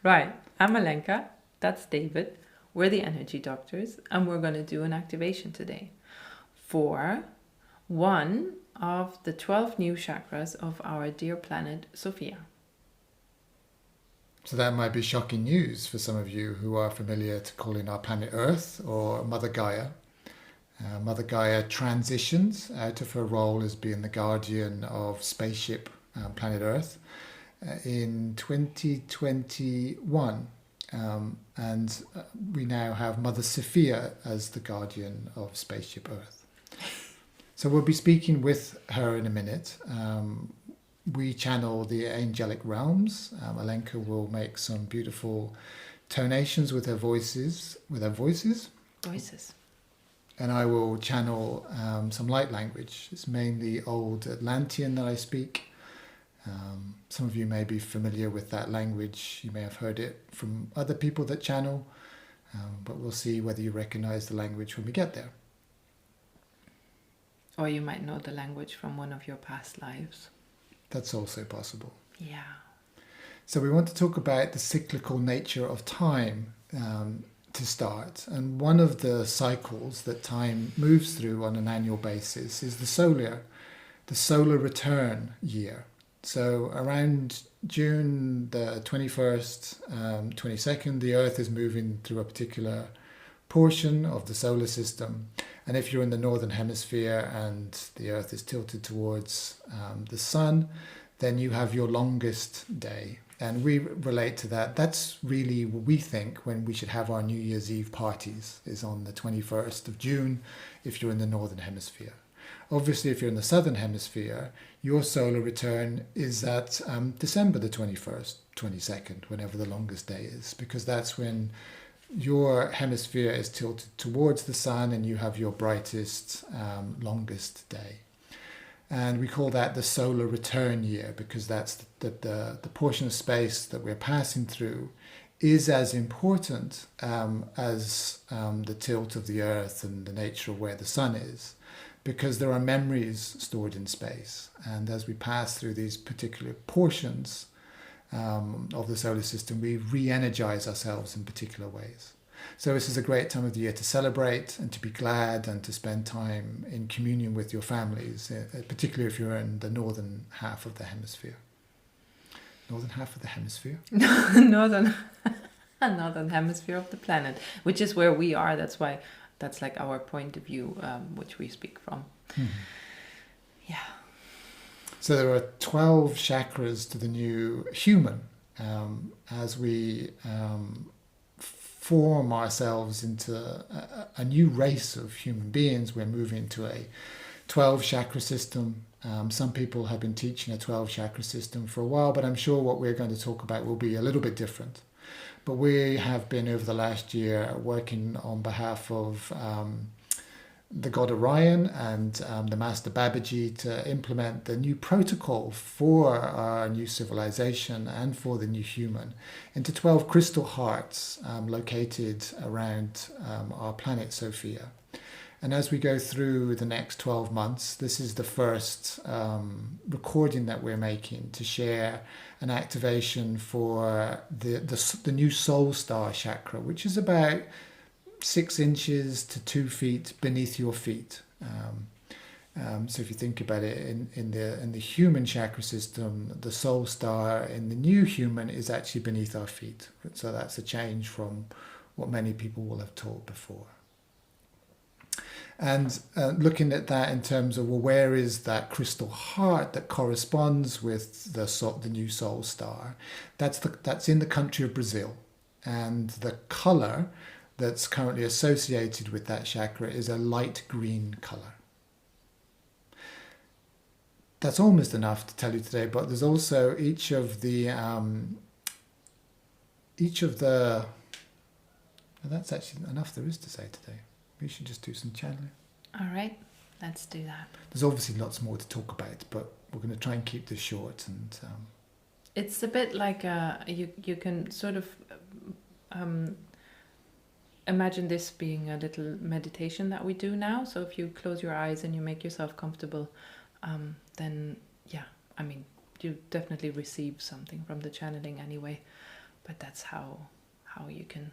Right. I'm Alenka. That's David. We're the energy doctors, and we're going to do an activation today for one of the 12 new chakras of our dear planet Sophia. So that might be shocking news for some of you who are familiar to calling our planet Earth or Mother Gaia. Mother Gaia transitions out of her role as being the guardian of spaceship planet Earth in 2021. And we now have Mother Sophia as the guardian of spaceship Earth. So we'll be speaking with her in a minute. We channel the angelic realms. Alenka will make some beautiful tonations with her voices. Voices. And I will channel some light language. It's mainly Old Atlantean that I speak. Some of you may be familiar with that language. You may have heard it from other people that channel. But we'll see whether you recognize the language when we get there. Or you might know the language from one of your past lives. That's also possible. Yeah. So we want to talk about the cyclical nature of time to start. And one of the cycles that time moves through on an annual basis is the solar return year. So around June the 21st, 22nd, the Earth is moving through a particular portion of the solar system. And if you're in the northern hemisphere and the Earth is tilted towards the sun, then you have your longest day. And we relate to that. That's really what we think when we should have our New Year's Eve parties, is on the 21st of June if you're in the northern hemisphere. Obviously, if you're in the southern hemisphere, your solar return is at December the 21st, 22nd, whenever the longest day is, because that's when your hemisphere is tilted towards the sun and you have your brightest, longest day. And we call that the solar return year, because that's the portion of space that we're passing through is as important as the tilt of the Earth and the nature of where the sun is, because there are memories stored in space. And as we pass through these particular portions of the solar system, we re-energize ourselves in particular ways. So this is a great time of the year to celebrate and to be glad and to spend time in communion with your families, particularly if you're in the northern half of the hemisphere. Northern half of the hemisphere? northern hemisphere of the planet, which is where we are. That's why that's like our point of view, which we speak from. Mm-hmm. Yeah. So there are 12 chakras to the new human. As we form ourselves into a new race of human beings, we're moving to a 12 chakra system. Some people have been teaching a 12 chakra system for a while, but I'm sure what we're going to talk about will be a little bit different. But we have been over the last year working on behalf of the god Orion and the Master Babaji to implement the new protocol for our new civilization and for the new human into 12 crystal hearts located around our planet Sophia. And as we go through the next 12 months, this is the first recording that we're making to share an activation for the new soul star chakra, which is about 6 inches to 2 feet beneath your feet. So if you think about it, in the human chakra system, the soul star in the new human is actually beneath our feet. So that's a change from what many people will have taught before. And looking at that in terms of, well, where is that crystal heart that corresponds with the new soul star? That's in the country of Brazil, and the color that's currently associated with that chakra is a light green color. That's almost enough to tell you today, but there's also each of the that's actually enough there is to say today. We should just do some channeling. All right, let's do that. There's obviously lots more to talk about, but we're going to try and keep this short. And it's a bit like you can sort of imagine this being a little meditation that we do now. So if you close your eyes and you make yourself comfortable, then yeah, I mean, you definitely receive something from the channeling anyway. But that's how you can,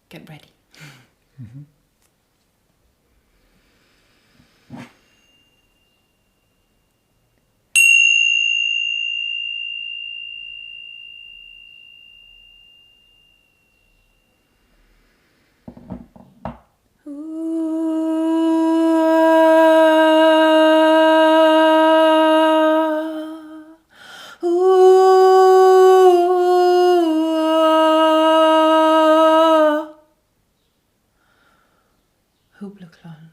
get ready. Mm-hmm. Hubluklon.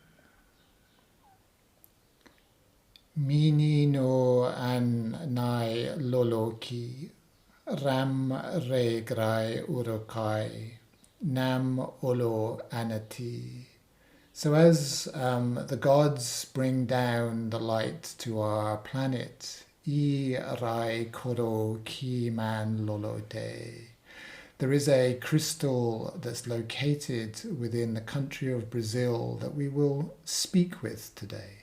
Mini no an nai loloki, ram re grai urokai, nam olo anati. So as the gods bring down the light to our planet, I rai koro ki man lolote. There is a crystal that's located within the country of Brazil that we will speak with today.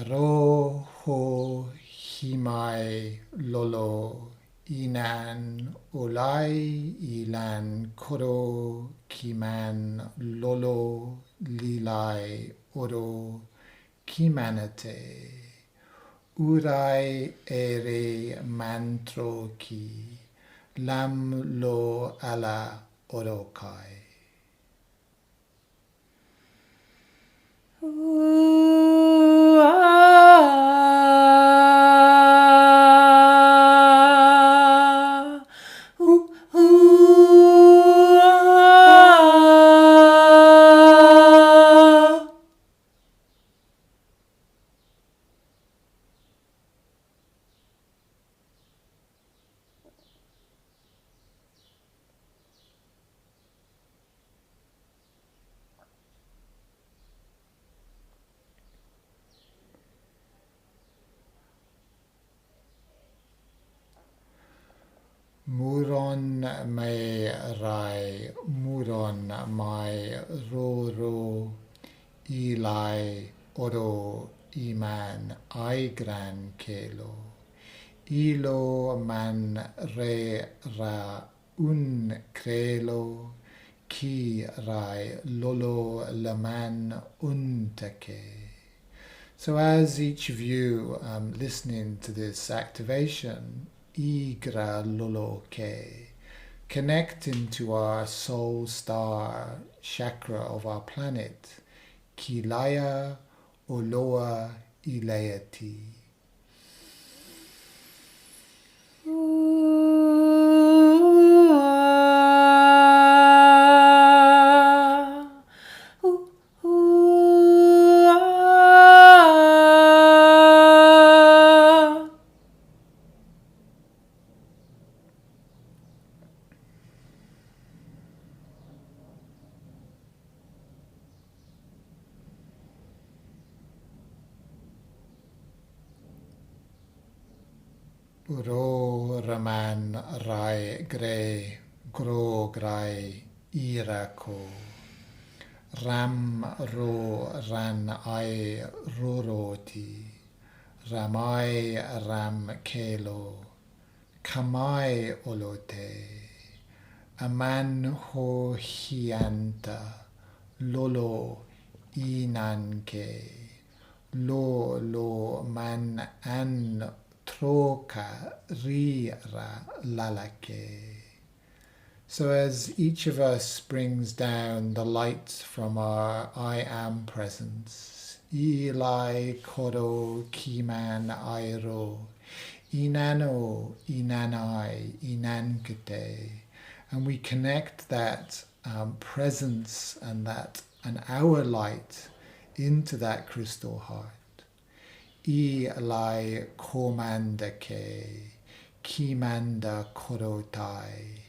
Roho himai lolo inan olai ilan koro kiman lolo lilai oro kimanate urai ere mantro ki lam lo ala orokai. Muron me rai, muron mai roro, ilai oro iman aigran kelo. Ilo man re ra un krelo, ki rai lolo laman untake. So as each of you listening to this activation, Igra Lolo Ke, connect into our soul star chakra of our planet, Kilaya Oloa Ileati. Ro Raman Rai Gre Gro Grai Irako Ram Ro Ran Ai Roroti Ramai Ram Kelo Kamai Olote Aman Ho Hianta Lolo Inanke Lo Man An Troka Rira Lalake. So as each of us brings down the light from our I am presence, Ilai Koro Kiman Airo, Inano Inanai Inankete, and we connect that presence and our light into that crystal heart. Ilai Komanda Ke, Kimanda Korotai,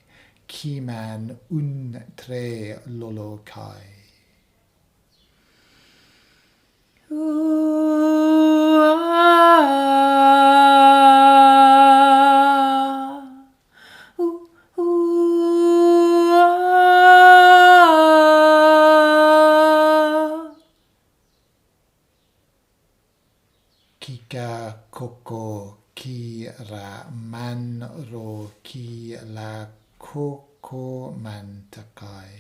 kiman un tre lolo kai. Kika koko ki ra man ro ki la koko man takai.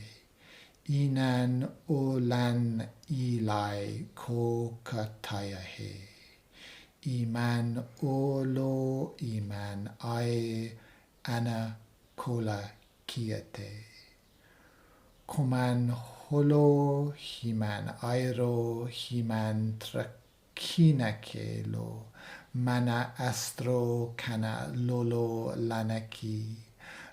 Inan olan ilai ko kataya he. Iman olo iman ai ana kola kiate. Koman holo himan airo himan trakina kelo. Mana astro kana lolo lanaki.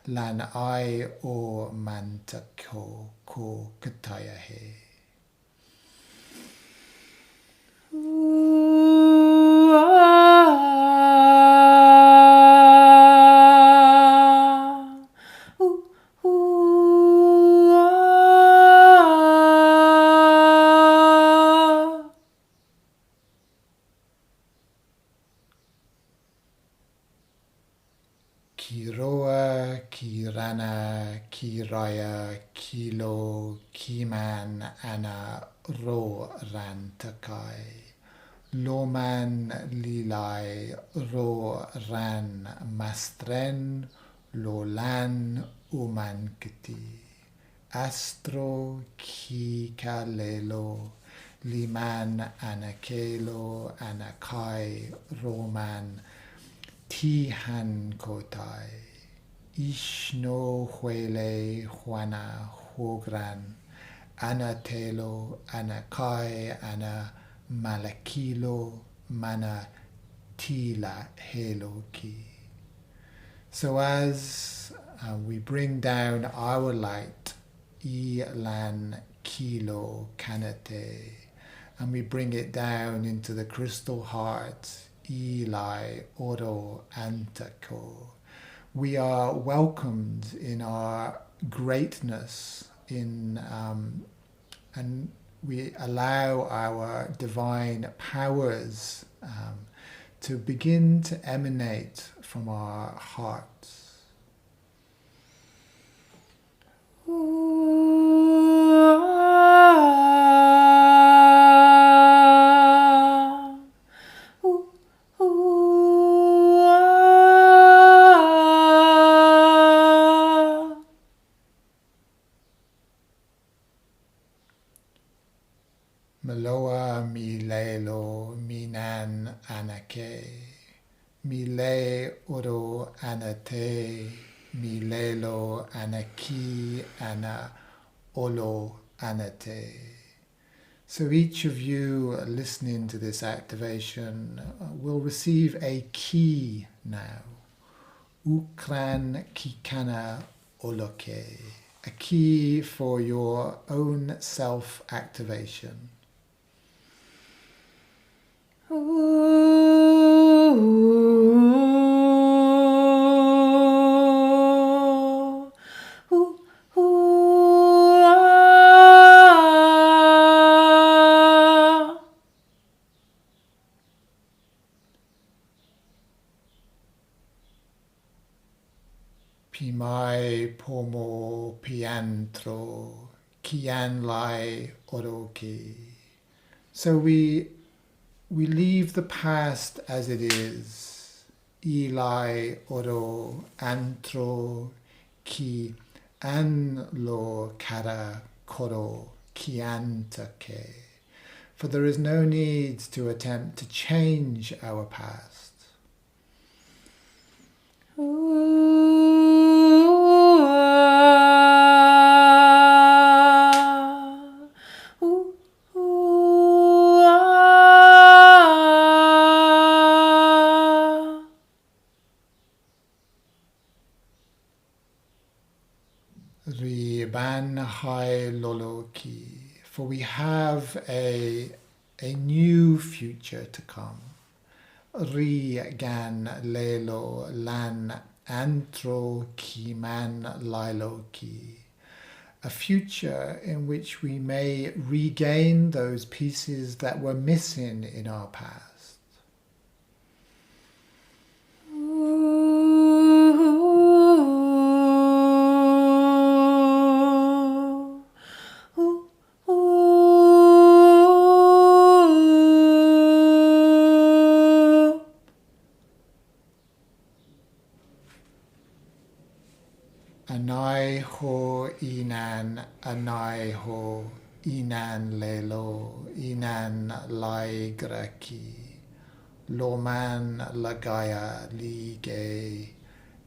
Lan ai o mantako ko kataya he. Kiroa, kirana, kiraya, kilo, kiman, ana, ro, ran, takai. Loman, lilai, ro, ran, mastren, lolan, umankiti. Astro, ki, kalelo, liman, anakelo, anakai, roman, Tihan kotai, Ishno huele juana hogran, Anatelo, anakai, ana malakilo, mana tila heloki. So as we bring down our light, Ilan kilo kanate, and we bring it down into the crystal heart, Eli, Oro, Antako. We are welcomed in our greatness, and we allow our divine powers to begin to emanate from our hearts. Meloa mi lelo minan anake, mi le oro anate, mi lelo anaki ana olo anate. So each of you listening to this activation will receive a key now. Ukran kikana oloke, a key for your own self-activation. Pimai pomo piantro kian lai oroki. So we leave the past as it is. Eli oro antro ki an lo kara koro kiantake. For there is no need to attempt to change our past. Riban hai loloki, for we have a new future to come. Ri gan lelo lan antro kiman lailoki, a future in which we may regain those pieces that were missing in our past. Anai ho inan, anai ho inan lelo, inan lai graki, loman lagaya li ge,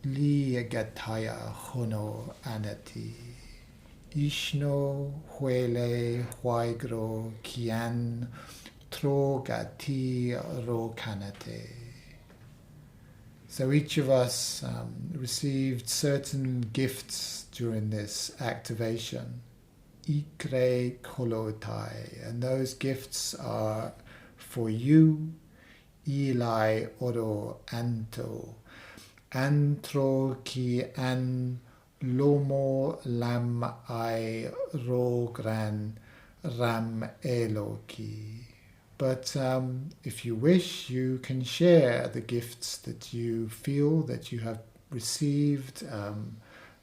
li gataya hono anati, ishno huele huaigro kian trogati ro kanate. So each of us received certain gifts during this activation, ikre kolotai, and those gifts are for you, ilai oro anto, antro ki an lomo lam ai rogran ram eloki. But if you wish, you can share the gifts that you feel that you have received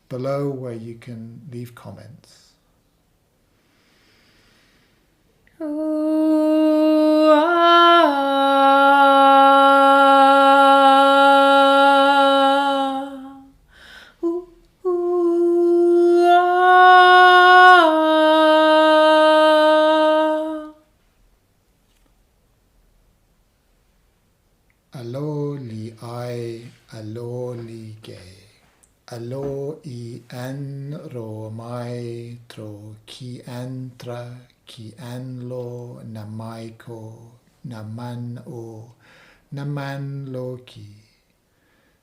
below, where you can leave comments. Alo li ai, alo li ge, alo I an ro mai tro ki antra, ki an lo namaiko, naman o, naman lo ki.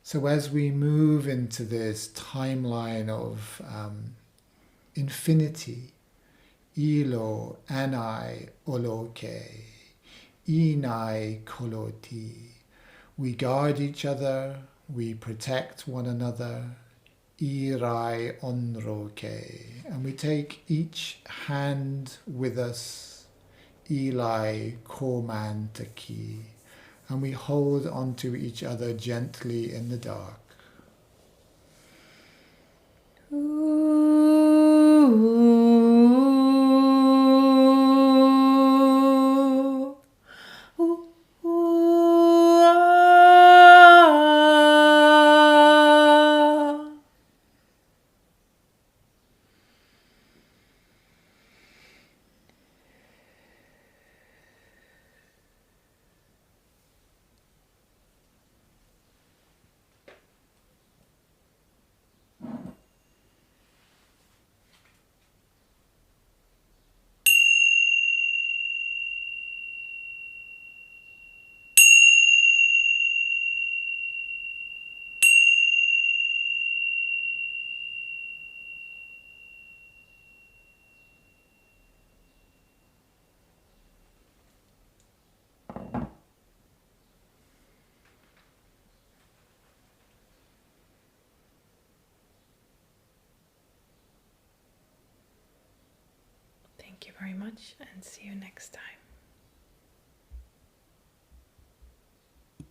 So as we move into this timeline of infinity, ilo anai oloke, inai koloti, we guard each other, we protect one another, irai onroke, and we take each hand with us, ilai komantaki, and we hold onto each other gently in the dark. Thank you very much, and see you next time.